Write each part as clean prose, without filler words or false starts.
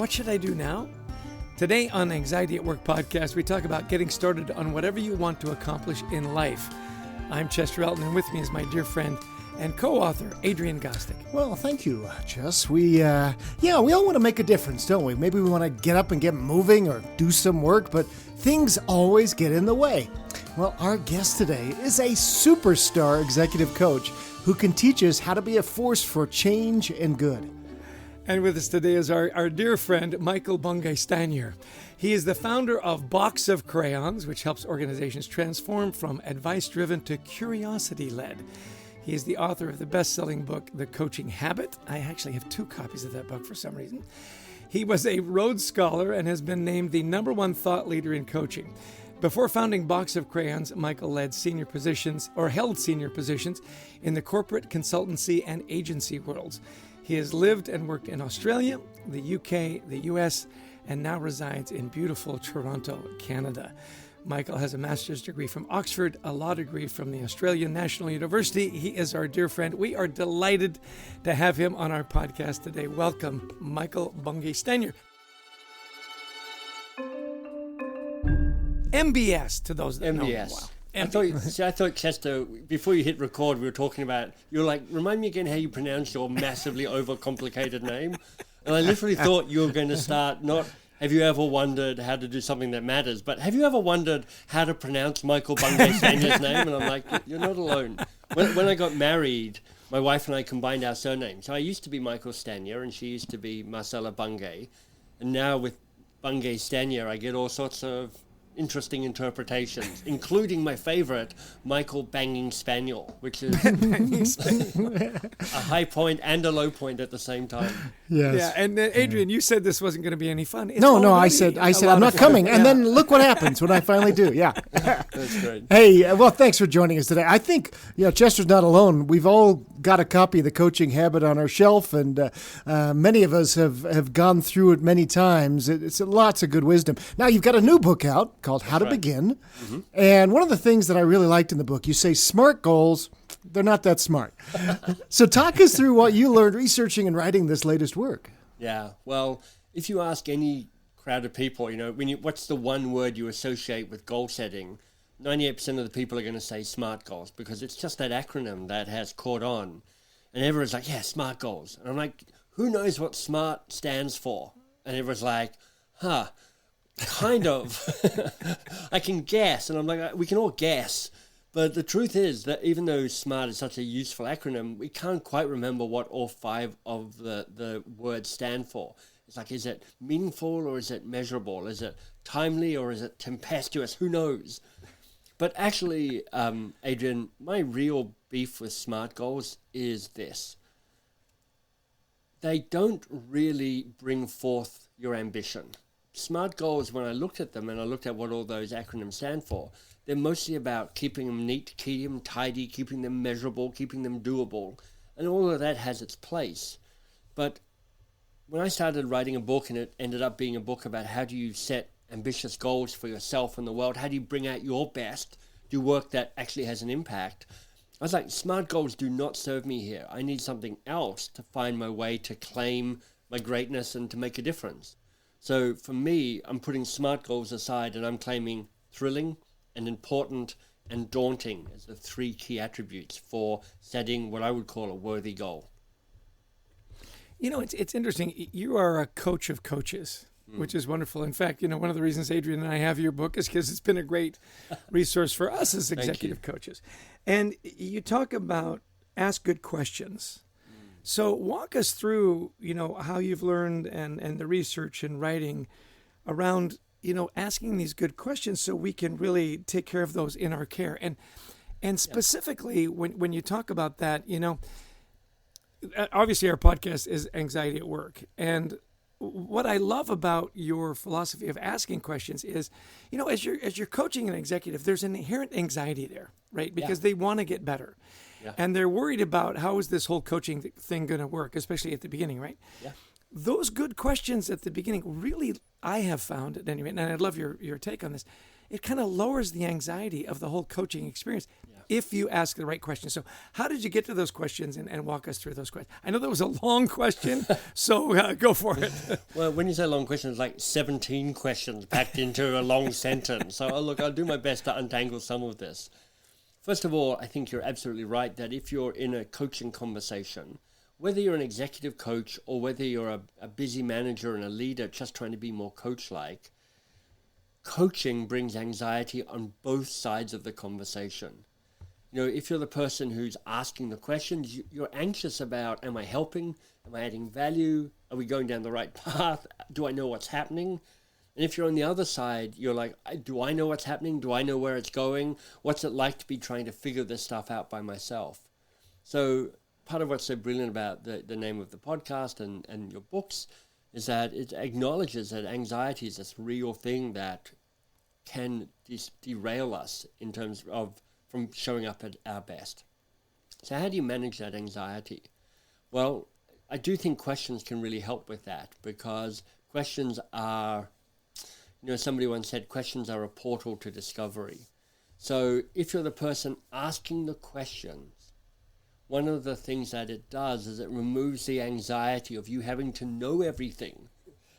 what should I do now? Today on Anxiety at Work podcast, we talk about getting started on whatever you want to accomplish in life. I'm Chester Elton, and with me is my dear friend and co-author, Adrian Gostick. Well, thank you, Jess. We all want to make a difference, don't we? Maybe we want to get up and get moving or do some work, but things always get in the way. Well, our guest today is a superstar executive coach who can teach us how to be a force for change and good. And with us today is our dear friend, Michael Bungay Stanier. He is the founder of Box of Crayons, which helps organizations transform from advice-driven to curiosity-led. He is the author of the best-selling book, The Coaching Habit. I actually have 2 copies of that book for some reason. He was a Rhodes Scholar and has been named the #1 thought leader in coaching. Before founding Box of Crayons, Michael held senior positions in the corporate consultancy and agency worlds. He has lived and worked in Australia, the UK, the US, and now resides in beautiful Toronto, Canada. Michael has a master's degree from Oxford, a law degree from the Australian National University. He is our dear friend. We are delighted to have him on our podcast today. Welcome, Michael Bungay Stanier. MBS to those that know him well. I thought, Chester, before you hit record, we were talking about, you were like, remind me again how you pronounce your massively overcomplicated name. And I literally thought you were going to start not, have you ever wondered how to do something that matters, but have you ever wondered how to pronounce Michael Bungay Stanier's name? And I'm like, you're not alone. When I got married, my wife and I combined our surnames. So I used to be Michael Stanier and she used to be Marcella Bungay. And now with Bungay Stanier, I get all sorts of interesting interpretations, including my favorite, Michael Banging Spaniel, which is a high point and a low point at the same time. Yes. Yeah, and Adrian, you said this wasn't going to be any fun. No, I said I'm not coming, and then look what happens when I finally do. Yeah. That's great. Hey, well, thanks for joining us today. I think Chester's not alone. We've all got a copy of The Coaching Habit on our shelf, and many of us have gone through it many times. It's lots of good wisdom. Now you've got a new book out called How to Begin. Mm-hmm. And one of the things that I really liked in the book, you say smart goals, they're not that smart. So talk us through what you learned researching and writing this latest work. Yeah, well, if you ask any crowd of people, what's the one word you associate with goal setting, 98% of the people are going to say SMART goals, because it's just that acronym that has caught on. And everyone's like, yeah, SMART goals. And I'm like, who knows what SMART stands for? And everyone's like, kind of. I can guess. And I'm like, we can all guess. But the truth is that even though SMART is such a useful acronym, we can't quite remember what all 5 of the words stand for. It's like, is it meaningful or is it measurable? Is it timely or is it tempestuous? Who knows? But actually, Adrian, my real beef with SMART goals is this. They don't really bring forth your ambition. SMART goals, when I looked at them and I looked at what all those acronyms stand for, they're mostly about keeping them neat, keeping them tidy, keeping them measurable, keeping them doable. And all of that has its place. But when I started writing a book, and it ended up being a book about how do you set ambitious goals for yourself and the world, how do you bring out your best, do work that actually has an impact, I was like, SMART goals do not serve me here. I need something else to find my way to claim my greatness and to make a difference. So for me, I'm putting SMART goals aside and I'm claiming thrilling and important and daunting as the 3 key attributes for setting what I would call a worthy goal. It's interesting. You are a coach of coaches, which is wonderful. In fact, one of the reasons Adrian and I have your book is because it's been a great resource for us as executive coaches. And you talk about ask good questions. So walk us through, how you've learned and the research and writing around, asking these good questions so we can really take care of those in our care. And specifically when you talk about that, obviously our podcast is Anxiety at Work. And what I love about your philosophy of asking questions is, as you're coaching an executive, there's an inherent anxiety there, right? Because they want to get better. Yeah. And they're worried about how is this whole coaching thing going to work, especially at the beginning, right? Yeah. Those good questions at the beginning really, I have found it anyway, and I'd love your take on this, it kind of lowers the anxiety of the whole coaching experience. Yeah. if you ask the right questions. So how did you get to those questions and walk us through those questions? I know that was a long question, so go for it. Well, when you say long question, it's like 17 questions packed into a long sentence. So look, I'll do my best to untangle some of this. First of all, I think you're absolutely right that if you're in a coaching conversation, whether you're an executive coach or whether you're a busy manager and a leader just trying to be more coach-like, coaching brings anxiety on both sides of the conversation. You know, if you're the person who's asking the questions, you're anxious about, am I helping? Am I adding value? Are we going down the right path? Do I know what's happening? And if you're on the other side, you're like, do I know what's happening? Do I know where it's going? What's it like to be trying to figure this stuff out by myself? So part of what's so brilliant about the name of the podcast and your books is that it acknowledges that anxiety is this real thing that can derail us in terms of from showing up at our best. So how do you manage that anxiety? Well, I do think questions can really help with that, because questions are, you know, somebody once said, questions are a portal to discovery. So if you're the person asking the questions, one of the things that it does is it removes the anxiety of you having to know everything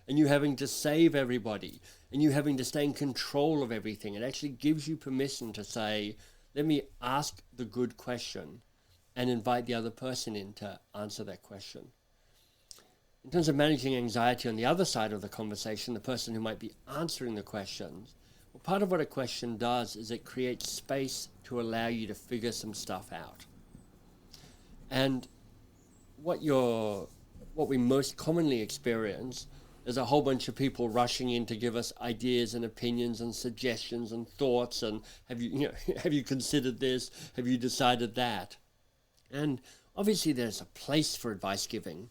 and you having to save everybody and you having to stay in control of everything. It actually gives you permission to say, let me ask the good question and invite the other person in to answer that question. In terms of managing anxiety on the other side of the conversation, the person who might be answering the questions, well, part of what a question does is it creates space to allow you to figure some stuff out. And what we most commonly experience is a whole bunch of people rushing in to give us ideas and opinions and suggestions and thoughts and have you considered this? Have you decided that? And obviously there's a place for advice giving,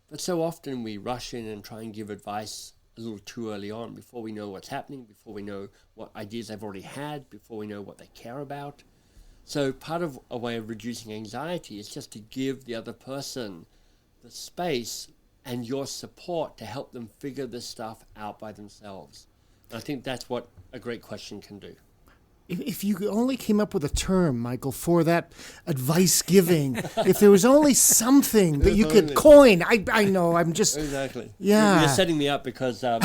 but so often we rush in and try and give advice a little too early on, before we know what's happening, before we know what ideas they've already had, before we know what they care about. So part of a way of reducing anxiety is just to give the other person the space and your support to help them figure this stuff out by themselves. And I think that's what a great question can do. If you only came up with a term, Michael, for that advice giving, if there was only something that you could coin, I know, I'm just... Exactly. Yeah. You're setting me up because, I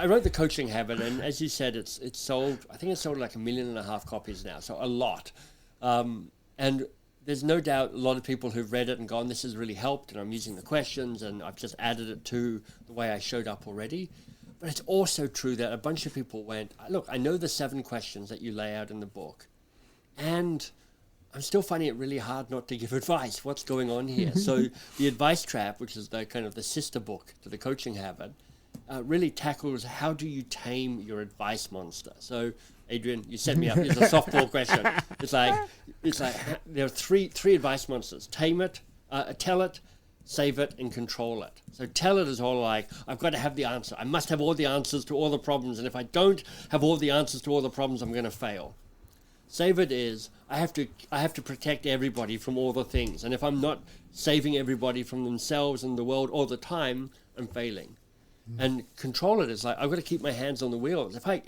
wrote The Coaching Habit, and as you said, it's sold, I think it's sold like 1.5 million copies now, so a lot. And there's no doubt a lot of people who've read it and gone, this has really helped, and I'm using the questions, and I've just added it to the way I showed up already. But it's also true that a bunch of people went, look, I know the 7 questions that you lay out in the book, and I'm still finding it really hard not to give advice. What's going on here? So The Advice Trap, which is the kind of the sister book to The Coaching Habit, really tackles how do you tame your advice monster. So Adrian, you set me up. It's a softball question. It's like there are three advice monsters: tame it, tell it, save it, and control it. So tell it is all like, I've got to have the answer. I must have all the answers to all the problems, and if I don't have all the answers to all the problems, I'm going to fail. Save it is, I have to protect everybody from all the things, and if I'm not saving everybody from themselves and the world all the time, I'm failing. And control it is like, I've got to keep my hands on the wheels. If I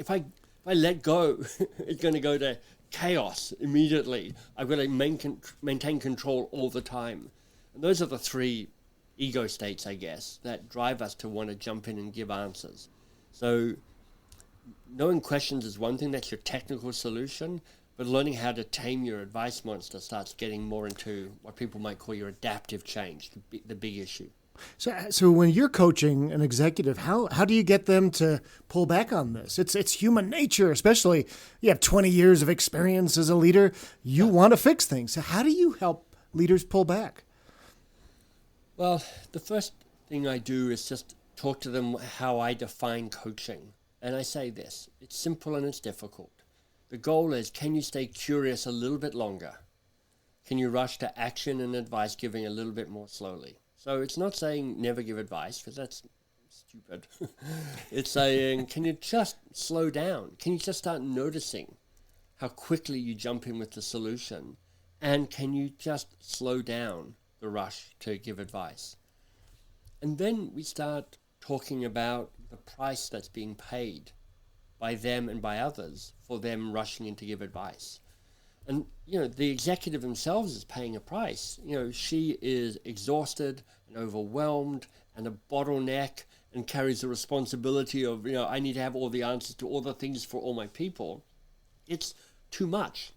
let go, it's going to go to chaos immediately. I've got to maintain control all the time. And those are the 3 ego states, I guess, that drive us to want to jump in and give answers. So knowing questions is one thing, that's your technical solution, but learning how to tame your advice monster starts getting more into what people might call your adaptive change, the big issue. So when you're coaching an executive, how do you get them to pull back on this? It's human nature, especially you have 20 years of experience as a leader. You want to fix things. So how do you help leaders pull back? Well, the first thing I do is just talk to them how I define coaching. And I say this, it's simple and it's difficult. The goal is, can you stay curious a little bit longer? Can you rush to action and advice giving a little bit more slowly? So it's not saying never give advice, because that's stupid. It's saying, can you just slow down? Can you just start noticing how quickly you jump in with the solution? And can you just slow down the rush to give advice? And then we start talking about the price that's being paid by them and by others for them rushing in to give advice. And, the executive themselves is paying a price. She is exhausted and overwhelmed and a bottleneck and carries the responsibility of, I need to have all the answers to all the things for all my people. It's too much.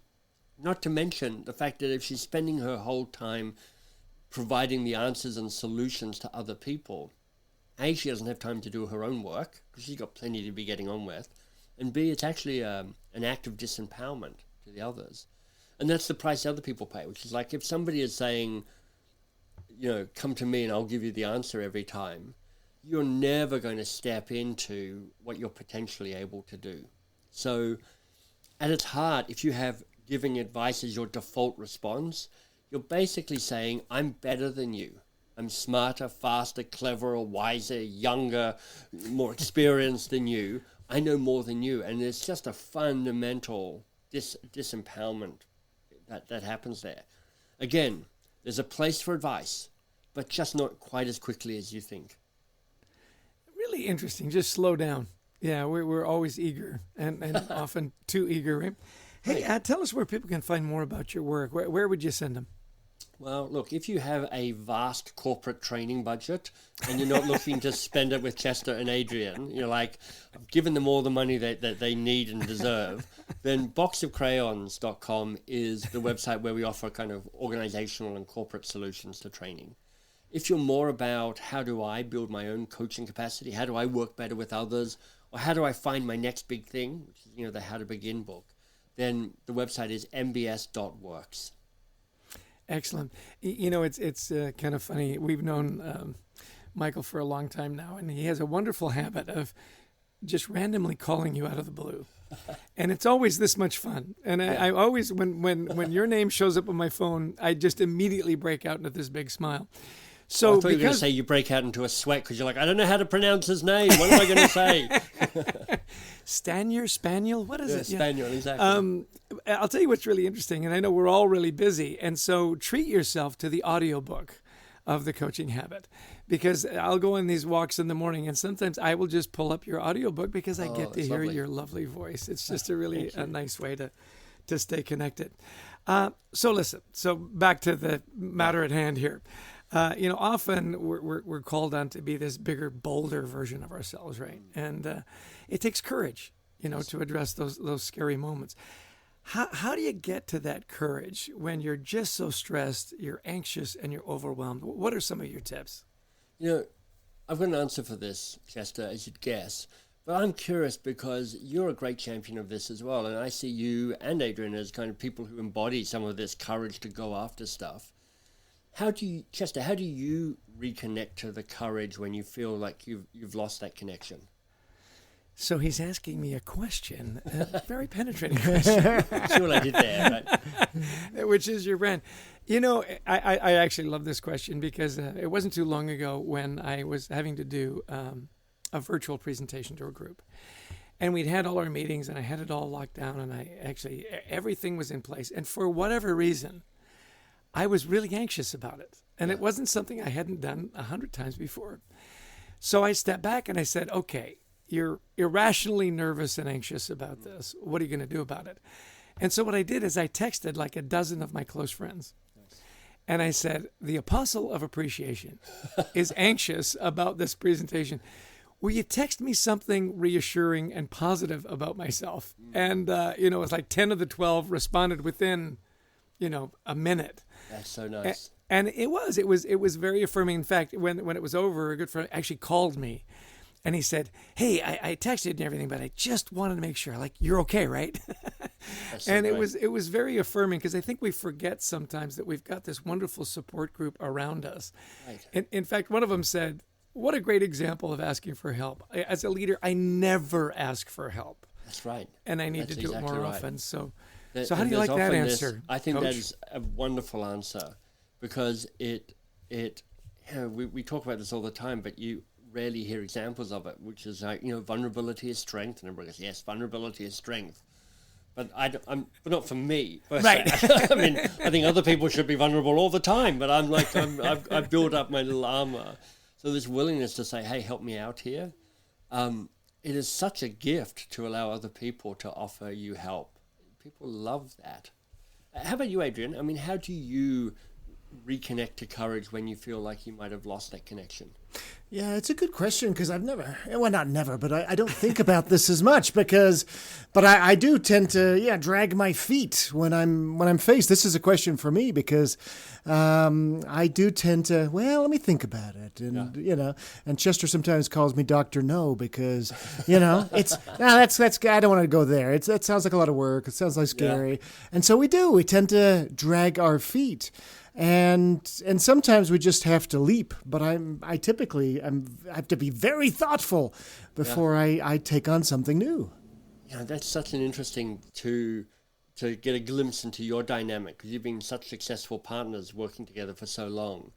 Not to mention the fact that if she's spending her whole time providing the answers and solutions to other people, A, she doesn't have time to do her own work because she's got plenty to be getting on with, and B, it's actually an act of disempowerment to the others. And that's the price other people pay, which is like if somebody is saying, come to me and I'll give you the answer every time, you're never going to step into what you're potentially able to do. So at its heart, if you have giving advice as your default response, you're basically saying, I'm better than you. I'm smarter, faster, cleverer, wiser, younger, more experienced than you. I know more than you. And there's just a fundamental disempowerment that happens there. Again, there's a place for advice, but just not quite as quickly as you think. Really interesting. Just slow down. Yeah, we're always eager and often too eager, right? Hey, tell us where people can find more about your work. Where would you send them? Well, look, if you have a vast corporate training budget and you're not looking to spend it with Chester and Adrian, you're like, I've given them all the money that they need and deserve, then boxofcrayons.com is the website where we offer kind of organizational and corporate solutions to training. If you're more about how do I build my own coaching capacity, how do I work better with others, or how do I find my next big thing, which is the How to Begin book, then the website is mbs.works. Excellent. It's kind of funny. We've known Michael for a long time now, and he has a wonderful habit of just randomly calling you out of the blue. And it's always this much fun. And I always, when your name shows up on my phone, I just immediately break out into this big smile. So I thought you were going to say you break out into a sweat because you're like, I don't know how to pronounce his name. What am I going to say? Spaniel? What is it? Spaniel, exactly. I'll tell you what's really interesting, and I know we're all really busy, and so treat yourself to the audiobook of The Coaching Habit, because I'll go on these walks in the morning, and sometimes I will just pull up your audiobook because I get to hear your lovely voice. It's just a nice way to stay connected. So listen, back to the matter at hand here. Often we're called on to be this bigger, bolder version of ourselves, right? And it takes courage, to address those scary moments. How do you get to that courage when you're just so stressed, you're anxious, and you're overwhelmed? What are some of your tips? I've got an answer for this, Chester, as you'd guess. But I'm curious because you're a great champion of this as well. And I see you and Adrian as kind of people who embody some of this courage to go after stuff. Chester, how do you reconnect to the courage when you feel like you've lost that connection? So he's asking me a question, a very penetrating question. See what I did there, right? Which is your brand. I actually love this question because it wasn't too long ago when I was having to do a virtual presentation to a group. And we'd had all our meetings and I had it all locked down and everything was in place. And for whatever reason, I was really anxious about it. And it wasn't something I hadn't done 100 times before. So I stepped back and I said, okay, you're irrationally nervous and anxious about this. What are you going to do about it? And so what I did is I texted like a dozen of my close friends. And I said, the apostle of appreciation is anxious about this presentation. Will you text me something reassuring and positive about myself? And, it was like 10 of the 12 responded within, a minute. That's so nice. And it was very affirming. In fact, when it was over, a good friend actually called me and he said, hey, I texted and everything, but I just wanted to make sure, like, you're okay, right? And great. it was very affirming because I think we forget sometimes that we've got this wonderful support group around us. Right. In fact, one of them said, what a great example of asking for help. As a leader, I never ask for help. That's right. And I need to do exactly it more right. often. So how do you like that answer? I think Coach? that is a wonderful answer because we talk about this all the time, but you rarely hear examples of it, which is like, vulnerability is strength. And everybody goes, yes, vulnerability is strength. But but not for me. Right. I mean, I think other people should be vulnerable all the time, but I've built up my little armor. So this willingness to say, hey, help me out here. it is such a gift to allow other people to offer you help. People love that. How about you, Adrian? I mean, how do you reconnect to courage when you feel like you might have lost that connection? Yeah, it's a good question because I've never, well, not never, but I don't think about this as much but I do tend to, drag my feet when I'm faced. This is a question for me because I do tend to, let me think about it. And, and Chester sometimes calls me Dr. No because, it's, I don't want to go there. That sounds like a lot of work. It sounds like scary. Yeah. And so we tend to drag our feet. And sometimes we just have to leap, but I have to be very thoughtful before I take on something new. Yeah, that's such an interesting to get a glimpse into your dynamic because you've been such successful partners working together for so long.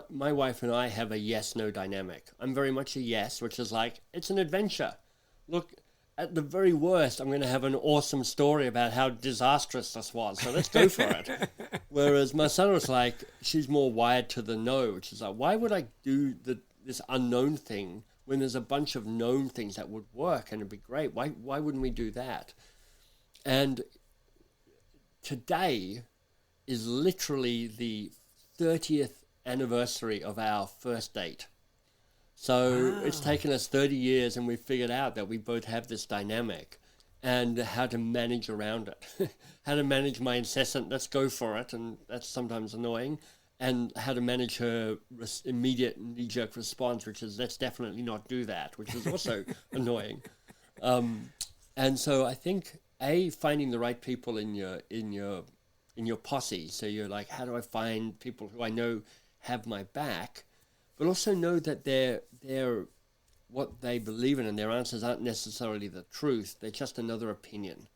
My wife and I have a yes-no dynamic. I'm very much a yes, which is like, it's an adventure. Look, at the very worst, I'm going to have an awesome story about how disastrous this was. So let's go for it. Whereas my son was like, she's more wired to the no, which is like, why would I do this unknown thing when there's a bunch of known things that would work and it'd be great? Why wouldn't we do that? And today is literally the 30th anniversary of our first date. So It's taken us 30 years and we've figured out that we both have this dynamic and how to manage around it. How to manage my incessant, let's go for it, and that's sometimes annoying, and how to manage her immediate knee-jerk response, which is let's definitely not do that, which is also annoying. And so I think, finding the right people in your posse. So you're like, how do I find people who I know have my back, but also know that they're what they believe in and their answers aren't necessarily the truth. They're just another opinion.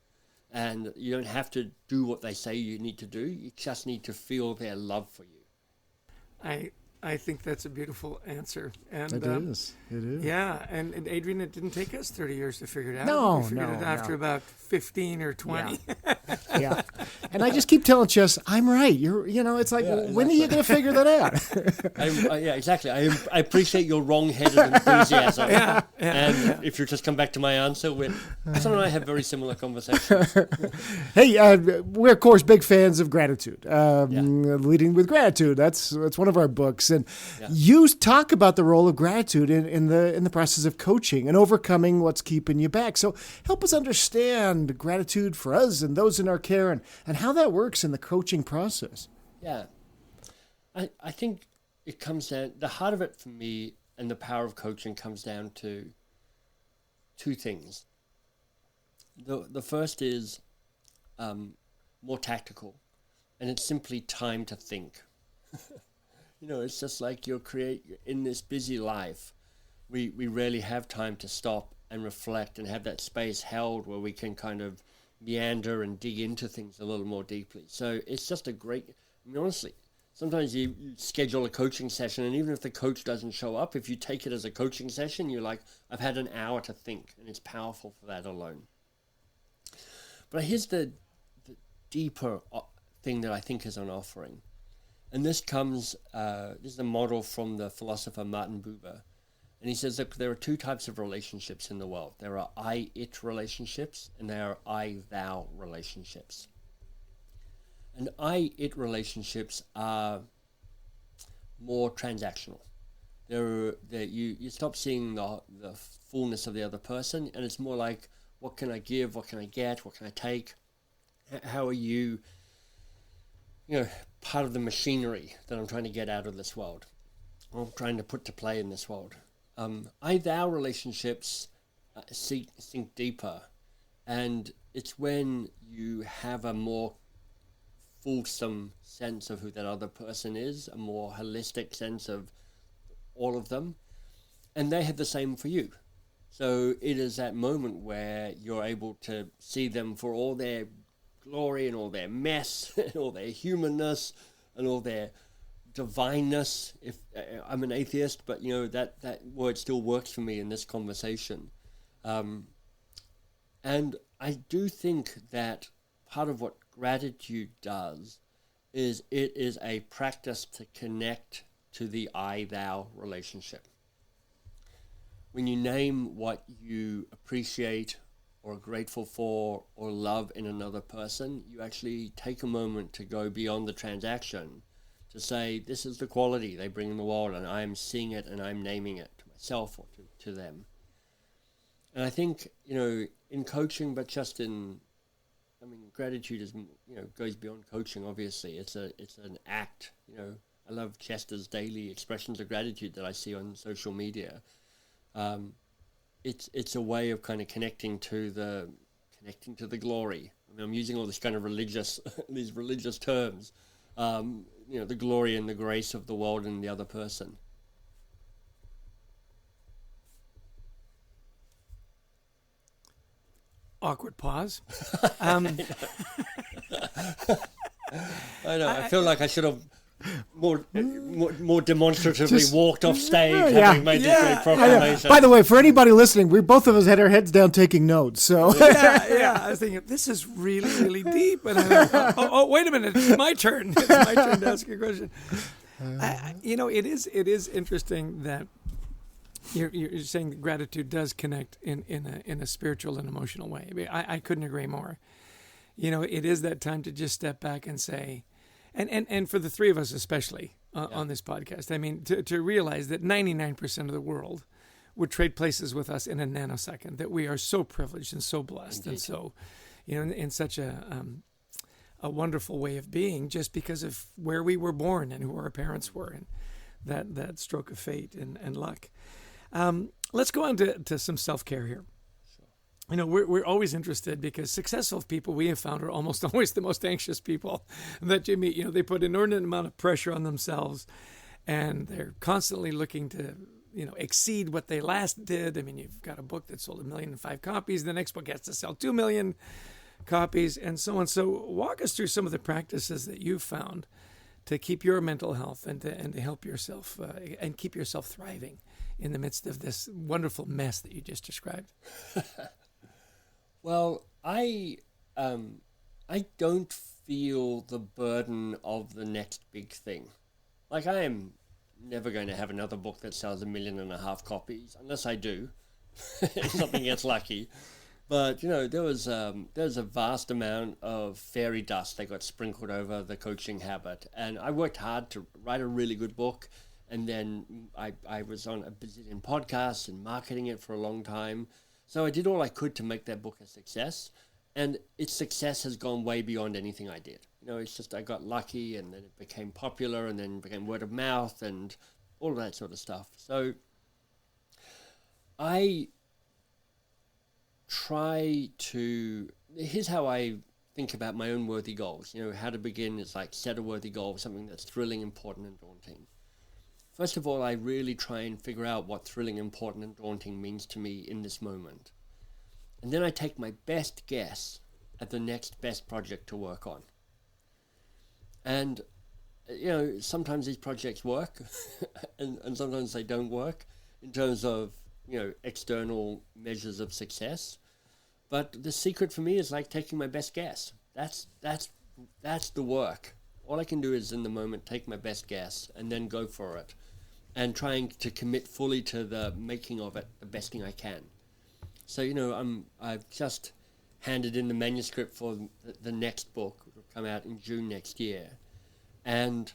And you don't have to do what they say you need to do. You just need to feel their love for you. I think that's a beautiful answer. And It is. Yeah, and Adrian, it didn't take us 30 years to figure it out. No, we figured it after about 15 or 20. Yeah. And I just keep telling Chess, I'm right. It's like, when are you going to figure that out? Yeah, exactly. I appreciate your wrong-headed enthusiasm. And if you just come back to my answer, Son and I have very similar conversations. Hey, we're, of course, big fans of gratitude. Leading with Gratitude. That's one of our books. And you talk about the role of gratitude in the process of coaching and overcoming what's keeping you back. So help us understand gratitude for us and those in our care and how that works in the coaching process. Yeah. I think it comes down, the heart of it for me and the power of coaching comes down to two things. The first is more tactical, and it's simply time to think. It's just like in this busy life, we rarely have time to stop and reflect and have that space held where we can kind of meander and dig into things a little more deeply. So it's just honestly, sometimes you schedule a coaching session, and even if the coach doesn't show up, if you take it as a coaching session, you're like, I've had an hour to think, and it's powerful for that alone. But here's the deeper thing that I think is an offering. And this is a model from the philosopher Martin Buber. And he says that there are two types of relationships in the world. There are I-it relationships, and there are I-thou relationships. And I-it relationships are more transactional. You stop seeing the fullness of the other person, and it's more like, what can I give, what can I get, what can I take? How are you, part of the machinery that I'm trying to get out of this world, or I'm trying to put to play in this world. I-thou relationships sink deeper, and it's when you have a more fulsome sense of who that other person is, a more holistic sense of all of them, and they have the same for you. So it is that moment where you're able to see them for all their glory and all their mess and all their humanness and all their divineness. If I'm an atheist, but that word still works for me in this conversation. And I do think that part of what gratitude does is it is a practice to connect to the I-thou relationship. when you name what you appreciate or are grateful for or love in another person, you actually take a moment to go beyond the transaction to say, this is the quality they bring in the world, and I'm seeing it and I'm naming it to myself or to them. And I think, in coaching, but just gratitude is, goes beyond coaching, obviously. It's an act, I love Chester's daily expressions of gratitude that I see on social media. It's a way of kind of connecting to the glory. I'm using all this kind of these religious terms, the glory and the grace of the world and the other person. Awkward pause. I know. I feel like I should have more demonstratively walked off stage having made this great proclamation. By the way, for anybody listening, both of us had our heads down taking notes. So I was thinking, this is really, really deep. And oh, wait a minute, it's my turn. It's my turn to ask a question. It is interesting that you're saying that gratitude does connect in a spiritual and emotional way. I mean, I couldn't agree more. It is that time to just step back and say, and for the three of us especially on this podcast, I mean, to realize that 99% of the world would trade places with us in a nanosecond, that we are so privileged and so blessed. Indeed. And so, in such a wonderful way of being, just because of where we were born and who our parents were, and that stroke of fate and luck. Let's go on to some self-care here. We're always interested because successful people we have found are almost always the most anxious people that you meet. They put an inordinate amount of pressure on themselves, and they're constantly looking to, exceed what they last did. I mean, you've got a book that sold 1,000,005 copies. The next book has to sell 2 million copies, and so on. So walk us through some of the practices that you've found to keep your mental health and to help yourself and keep yourself thriving in the midst of this wonderful mess that you just described. Well, I don't feel the burden of the next big thing. Like, I am never going to have another book that sells 1.5 million copies, unless I do. If something gets lucky. But, there was a vast amount of fairy dust that got sprinkled over the coaching habit. And I worked hard to write a really good book. And then I was on a bazillion podcasts and marketing it for a long time. So I did all I could to make that book a success, and its success has gone way beyond anything I did. It's just I got lucky, and then it became popular, and then became word of mouth, and all of that sort of stuff. So I try to... Here's how I think about my own worthy goals. How to begin is like set a worthy goal, something that's thrilling, important, and daunting. First of all, I really try and figure out what thrilling, important, and daunting means to me in this moment. And then I take my best guess at the next best project to work on. And, sometimes these projects work, and sometimes they don't work in terms of, external measures of success. But the secret for me is like taking my best guess. That's the work. All I can do is in the moment take my best guess and then go for it, and trying to commit fully to the making of it the best thing I can. So I've just handed in the manuscript for the next book, which will come out in June next year, and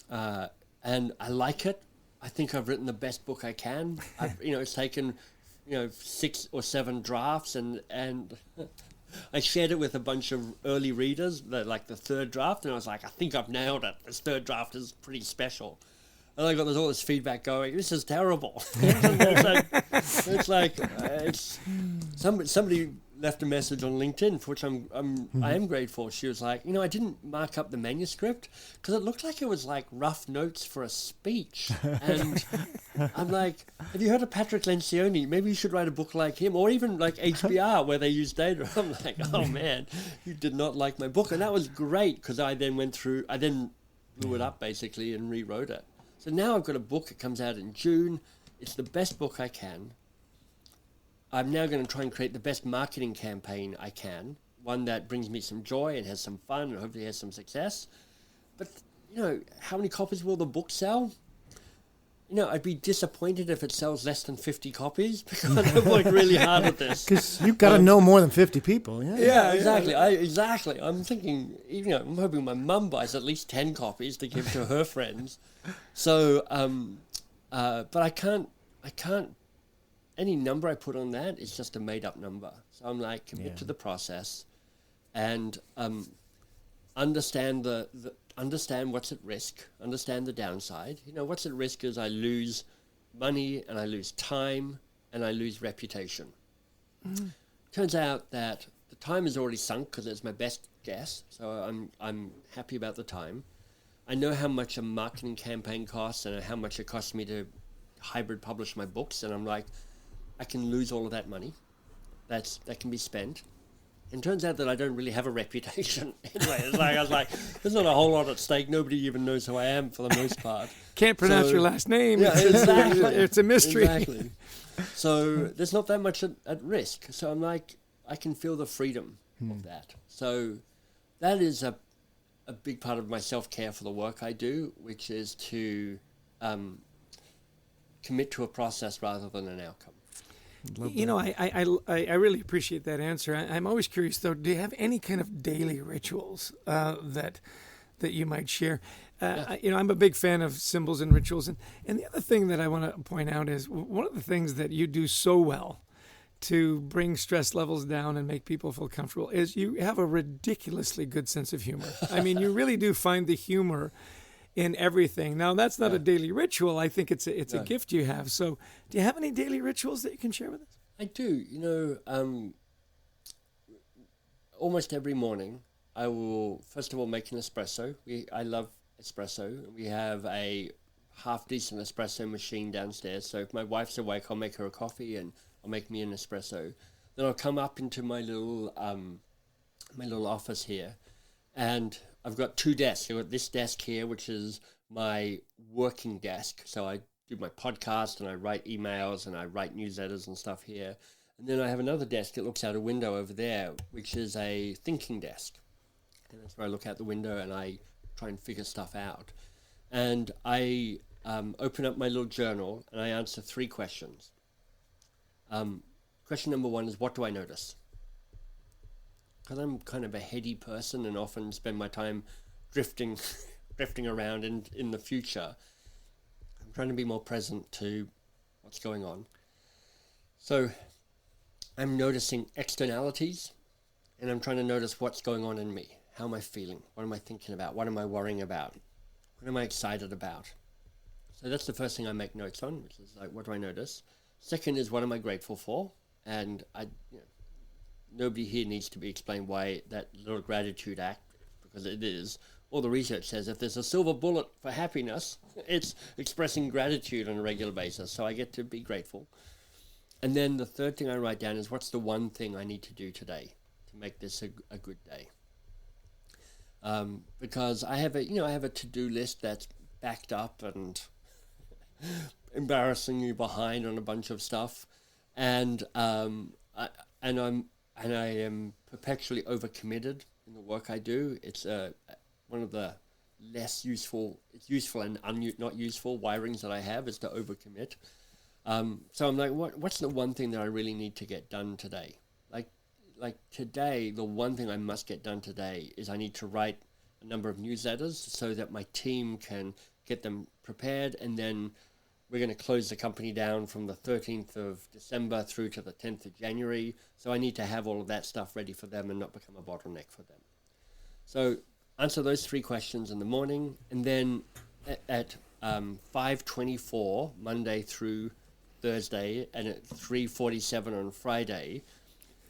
I like it. I think I've written the best book I can. It's taken 6 or 7 drafts, and I shared it with a bunch of early readers, like the third draft, and I was like, I think I've nailed it. This third draft is pretty special. And I got all this feedback going, this is terrible. Somebody left a message on LinkedIn, for which I am grateful. She was like, I didn't mark up the manuscript because it looked like it was like rough notes for a speech. And I'm like, have you heard of Patrick Lencioni? Maybe you should write a book like him, or even like HBR where they use data. I'm like, oh man, you did not like my book. And that was great because I then blew it up basically and rewrote it. So now I've got a book that comes out in June. It's the best book I can. I'm now going to try and create the best marketing campaign I can, one that brings me some joy and has some fun and hopefully has some success. But, how many copies will the book sell? I'd be disappointed if it sells less than 50 copies because I've worked really hard at this. Because you've got to know more than 50 people. Yeah, Yeah, exactly. Exactly. I'm thinking, I'm hoping my mum buys at least 10 copies to give to her friends. So, but I can't, any number I put on that is just a made up number. So I'm like, commit to the process and understand understand what's at risk, understand the downside. What's at risk is I lose money and I lose time and I lose reputation. Turns out that the time is already sunk because it's my best guess, so I'm happy about the time. I know how much a marketing campaign costs and how much it costs me to hybrid publish my books, and I'm like, I can lose all of that money. That can be spent. And turns out that I don't really have a reputation. Anyway, I was like, there's not a whole lot at stake. Nobody even knows who I am for the most part. Can't pronounce your last name. Yeah, exactly. It's a mystery. Exactly. So there's not that much at risk. So I'm like, I can feel the freedom of that. So that is a big part of my self-care for the work I do, which is to commit to a process rather than an outcome. I really appreciate that answer. I'm always curious, though, do you have any kind of daily rituals that you might share? I'm a big fan of symbols and rituals. And the other thing that I want to point out is one of the things that you do so well to bring stress levels down and make people feel comfortable is you have a ridiculously good sense of humor. I mean, you really do find the humor in everything. Now, that's not a daily ritual. I think it's a gift you have. So do you have any daily rituals that you can share with us? I do. Almost every morning, I will, first of all, make an espresso. I love espresso. We have a half-decent espresso machine downstairs. So if my wife's awake, I'll make her a coffee and I'll make me an espresso. Then I'll come up into my little office here, and I've got two desks. I've got this desk here, which is my working desk. So I do my podcast and I write emails and I write newsletters and stuff here. And then I have another desk that looks out a window over there, which is a thinking desk. And that's where I look out the window and I try and figure stuff out. And I open up my little journal and I answer 3 questions. Question number 1 is, what do I notice? Because I'm kind of a heady person and often spend my time drifting around in the future. I'm trying to be more present to what's going on. So I'm noticing externalities, and I'm trying to notice what's going on in me. How am I feeling? What am I thinking about? What am I worrying about? What am I excited about? So that's the first thing I make notes on, which is like, what do I notice? Second is, what am I grateful for? And nobody here needs to be explained why that little gratitude act, because it is. All the research says if there's a silver bullet for happiness, it's expressing gratitude on a regular basis. So I get to be grateful. And then the third thing I write down is, what's the one thing I need to do today to make this a good day? Because I have a to-do list that's backed up and embarrassingly behind on a bunch of stuff, and I am perpetually overcommitted in the work I do. It's one of the less useful, it's useful and not useful wirings that I have is to overcommit. So I'm like, what's the one thing that I really need to get done today? Like today, the one thing I must get done today is I need to write a number of newsletters so that my team can get them prepared, and then we're going to close the company down from the 13th of December through to the 10th of January. So I need to have all of that stuff ready for them and not become a bottleneck for them. So answer those 3 questions in the morning, and then at 5:24 Monday through Thursday, and at 3:47 on Friday,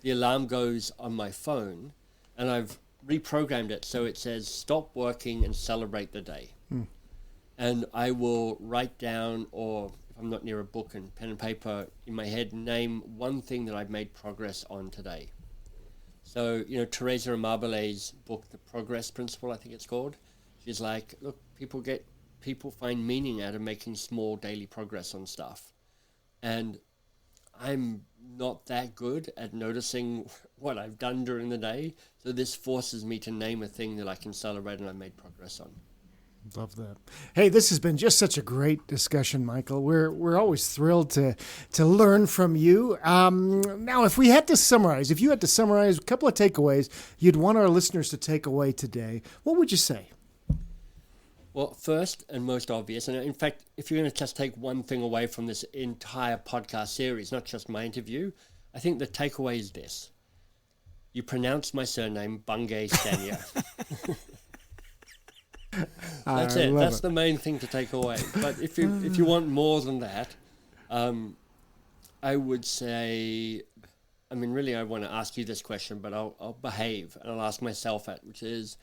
the alarm goes on my phone, and I've reprogrammed it so it says stop working and celebrate the day. And I will write down, or if I'm not near a book and pen and paper in my head, name one thing that I've made progress on today. So, Teresa Amabile's book, The Progress Principle, I think it's called. She's like, look, people find meaning out of making small daily progress on stuff. And I'm not that good at noticing what I've done during the day. So this forces me to name a thing that I can celebrate and I've made progress on. Love that. Hey, this has been just such a great discussion, Michael. We're always thrilled to learn from you. Now, if you had to summarize a couple of takeaways you'd want our listeners to take away today, what would you say? Well, first and most obvious, and in fact, if you're going to just take one thing away from this entire podcast series, not just my interview, I think the takeaway is this. You pronounce my surname Bungay Stanier. That's it. That's the main thing to take away. But if you want more than that, I would say, I mean, really, I want to ask you this question, but I'll behave and I'll ask myself it, which is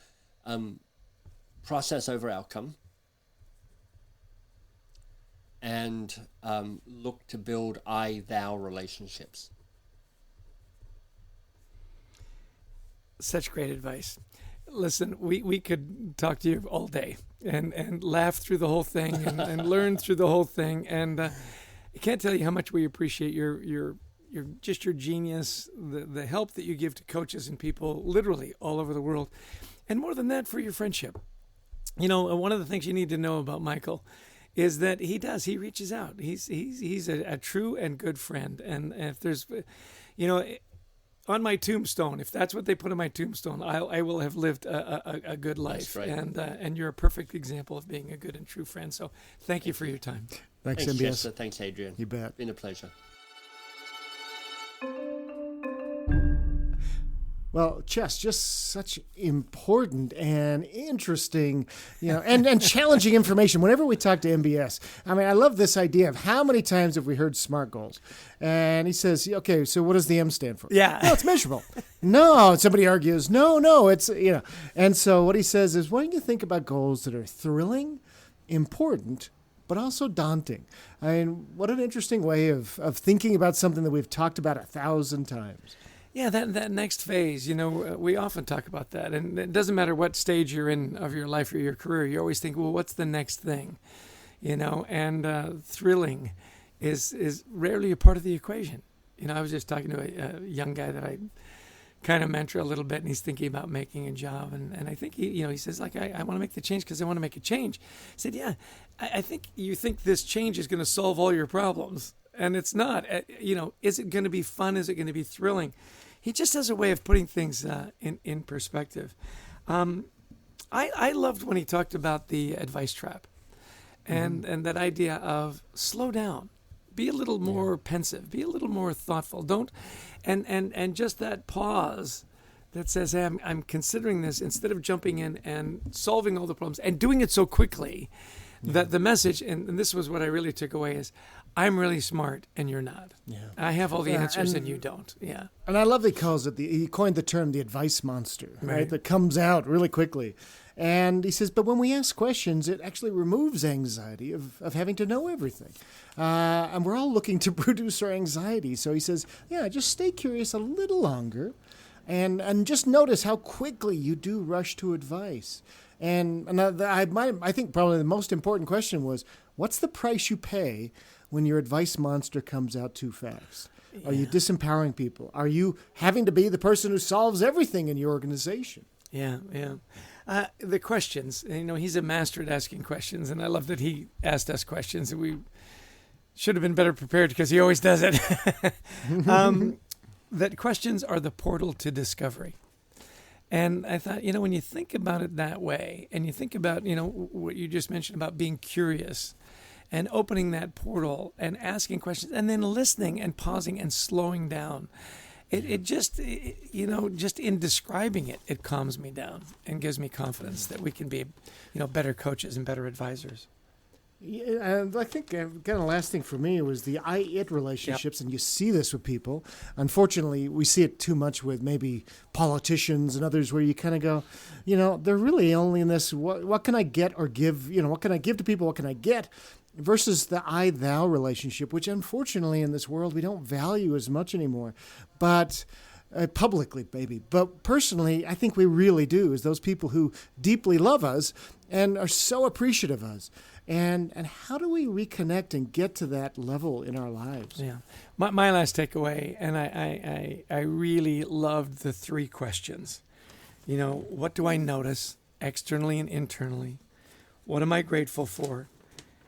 process over outcome, and look to build I-thou relationships. Such great advice. Listen, we could talk to you all day and laugh through the whole thing and learn through the whole thing. And I can't tell you how much we appreciate your genius, the help that you give to coaches and people literally all over the world. And more than that, for your friendship. You know, one of the things you need to know about Michael is that he reaches out. He's a true and good friend. And if there's, you know, on my tombstone, if that's what they put on my tombstone, I will have lived a good life. That's right. And you're a perfect example of being a good and true friend. So thank you for your time. Thanks, MBS. Chester. Thanks, Adrian. You bet. It's been a pleasure. Well, Chess, just such important and interesting, you know, and challenging information. Whenever we talk to MBS, I mean, I love this idea of how many times have we heard SMART goals? And he says, okay, so what does the M stand for? Yeah. No, it's measurable. No, somebody argues, no, it's, you know. And so what he says is, why don't you think about goals that are thrilling, important, but also daunting? I mean, what an interesting way of thinking about something that we've talked about 1,000 times. Yeah, that next phase, you know, we often talk about that. And it doesn't matter what stage you're in of your life or your career, you always think, well, what's the next thing? You know, and thrilling is rarely a part of the equation. You know, I was just talking to a young guy that I kind of mentor a little bit, and he's thinking about making a job. And I think, he says, like, I want to make the change because I want to make a change. I said, yeah, I think you think this change is going to solve all your problems. And it's not. You know, is it going to be fun? Is it going to be thrilling? He just has a way of putting things in perspective. I loved when he talked about the advice trap and that idea of slow down, be a little more pensive, be a little more thoughtful. Don't and just that pause that says, hey, I'm considering this, instead of jumping in and solving all the problems and doing it so quickly that the message, and this was what I really took away, is I'm really smart and you're not. Yeah. I have all the answers and you don't. Yeah. And I love that he coined the term the advice monster, right? That comes out really quickly. And he says, but when we ask questions, it actually removes anxiety of having to know everything. And we're all looking to reduce our anxiety. So he says, yeah, just stay curious a little longer and just notice how quickly you do rush to advice. And I think probably the most important question was, what's the price you pay when your advice monster comes out too fast? Yeah. Are you disempowering people? Are you having to be the person who solves everything in your organization? Yeah. The questions, he's a master at asking questions, and I love that he asked us questions, and we should have been better prepared because he always does it. That questions are the portal to discovery. And I thought, when you think about it that way, and you think about, what you just mentioned about being curious and opening that portal and asking questions and then listening and pausing and slowing down, it just in describing it, it calms me down and gives me confidence that we can be, better coaches and better advisors. Yeah, I think kind of last thing for me was the I-it relationships, and you see this with people. Unfortunately, we see it too much with maybe politicians and others, where you kind of go, they're really only in this, what can I get or give, what can I give to people, what can I get, versus the I-thou relationship, which unfortunately in this world we don't value as much anymore. But publicly, maybe. But personally, I think we really do, is those people who deeply love us and are so appreciative of us. And how do we reconnect and get to that level in our lives? Yeah. My last takeaway, and I really loved the 3 questions. What do I notice externally and internally? what am I grateful for?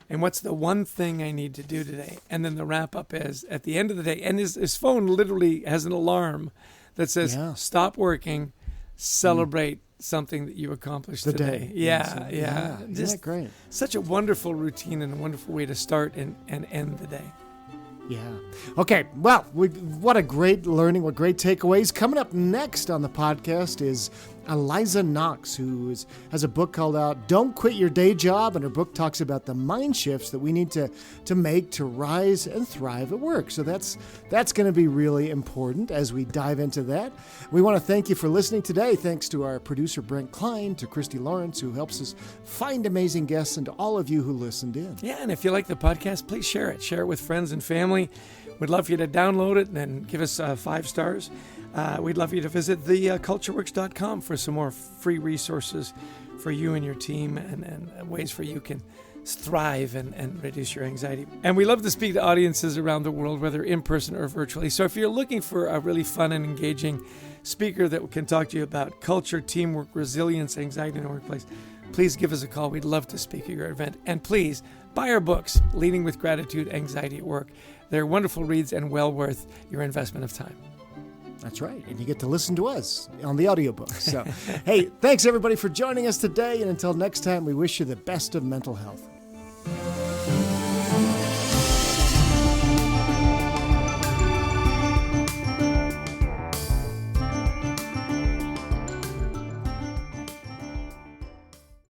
And what's the one thing I need to do today? And then the wrap up is at the end of the day, and his phone literally has an alarm that says, stop working, celebrate something that you accomplished today. Yeah. Isn't that great? Such a wonderful routine and a wonderful way to start and end the day. Yeah. Okay. Well, what a great learning, what great takeaways. Coming up next on the podcast is Eliza Knox, who has a book called out Don't Quit Your Day Job. And her book talks about the mind shifts that we need to make to rise and thrive at work. So that's going to be really important as we dive into that. We want to thank you for listening today. Thanks to our producer, Brent Klein, to Christy Lawrence, who helps us find amazing guests, and to all of you who listened in. Yeah, and if you like the podcast, please share it. Share it with friends and family. We'd love for you to download it and give us 5 stars. We'd love you to visit thecultureworks.com for some more free resources for you and your team and ways for you can thrive and reduce your anxiety. And we love to speak to audiences around the world, whether in person or virtually. So if you're looking for a really fun and engaging speaker that can talk to you about culture, teamwork, resilience, anxiety in the workplace, please give us a call. We'd love to speak at your event. And please buy our books, Leading with Gratitude, Anxiety at Work. They're wonderful reads and well worth your investment of time. That's right. And you get to listen to us on the audiobook. So, hey, thanks everybody for joining us today. And until next time, we wish you the best of mental health.